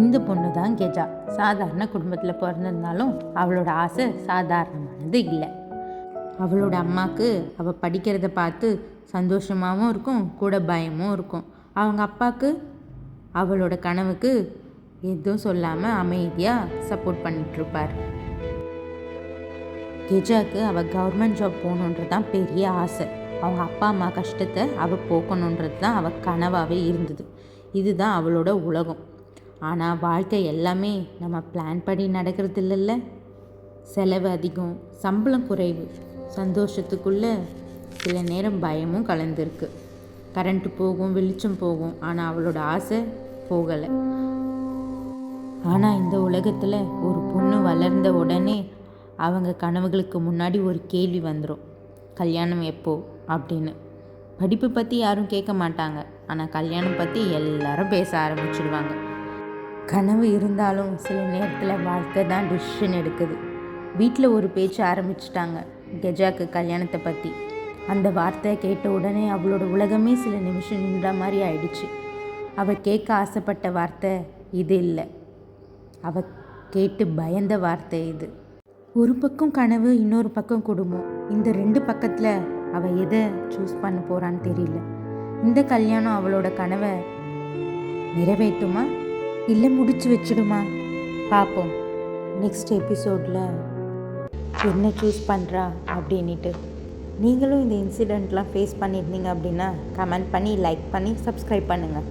இந்த பொண்ணு தான் கெஜா. சாதாரண குடும்பத்தில் பிறந்திருந்தாலும் அவளோட ஆசை சாதாரணமானது இல்லை. அவளோட அம்மாவுக்கு அவள் படிக்கிறத பார்த்து சந்தோஷமாகவும் இருக்கும், கூட பயமும் இருக்கும். அவங்க அப்பாவுக்கு அவளோட கனவுக்கு எதுவும் சொல்லாமல் அமைதியாக சப்போர்ட் பண்ணிகிட்ருப்பார். கெஜாவுக்கு அவள் கவர்மெண்ட் ஜாப் போகணுன்றது தான் பெரிய ஆசை. அவங்க அப்பா அம்மா கஷ்டத்தை அவள் போக்கணுன்றது தான் அவள் கனவாகவே இருந்தது. இதுதான் அவளோட உலகம். ஆனால் வாழ்க்கை எல்லாமே நம்ம பிளான் படி நடக்கிறது இல்லைல்ல. செலவு அதிகம், சம்பளம் குறைவு, சந்தோஷத்துக்குள்ளே சில நேரம் பயமும் கலந்துருக்கு. கரண்ட்டு போகும், வெளிச்சம் போகும், ஆனால் அவளோட ஆசை போகலை. ஆனால் இந்த உலகத்தில் ஒரு பொண்ணு வளர்ந்த உடனே அவங்க கனவுகளுக்கு முன்னாடி ஒரு கேள்வி வந்துடும், கல்யாணம் எப்போ அப்படின்னு. படிப்பு பற்றி யாரும் கேட்க மாட்டாங்க, ஆனால் கல்யாணம் பற்றி எல்லாரும் பேச ஆரம்பிச்சிடுவாங்க. கனவு இருந்தாலும் சில நேரத்தில் வாழ்க்கை தான் டிசிஷன் எடுக்குது. வீட்டில் ஒரு பேச்சு ஆரம்பிச்சிட்டாங்க கெஜாக்கு கல்யாணத்தை பற்றி. அந்த வார்த்தையை கேட்ட உடனே அவளோட உலகமே சில நிமிஷம் நின்ற மாதிரி ஆயிடுச்சு. அவள் கேட்க ஆசைப்பட்ட வார்த்தை இது இல்லை, அவள் கேட்டு பயந்த வார்த்தை இது. ஒரு பக்கம் கனவு, இன்னொரு பக்கம் குடும்பம். இந்த ரெண்டு பக்கத்தில் அவள் எதை சூஸ் பண்ண போகிறான்னு தெரியல. இந்த கல்யாணம் அவளோட கனவை நிறைவேற்றுமா இல்லை முடிச்சு வச்சிடுமா? பார்ப்போம் நெக்ஸ்ட் எபிசோடில் என்ன சூஸ் பண்ணுறா அப்படின்ட்டு. நீங்களும் இந்த இன்சிடெண்ட்லாம் ஃபேஸ் பண்ணியிருந்தீங்க அப்படின்னா கமெண்ட் பண்ணி, லைக் பண்ணி, சப்ஸ்கிரைப் பண்ணுங்கள்.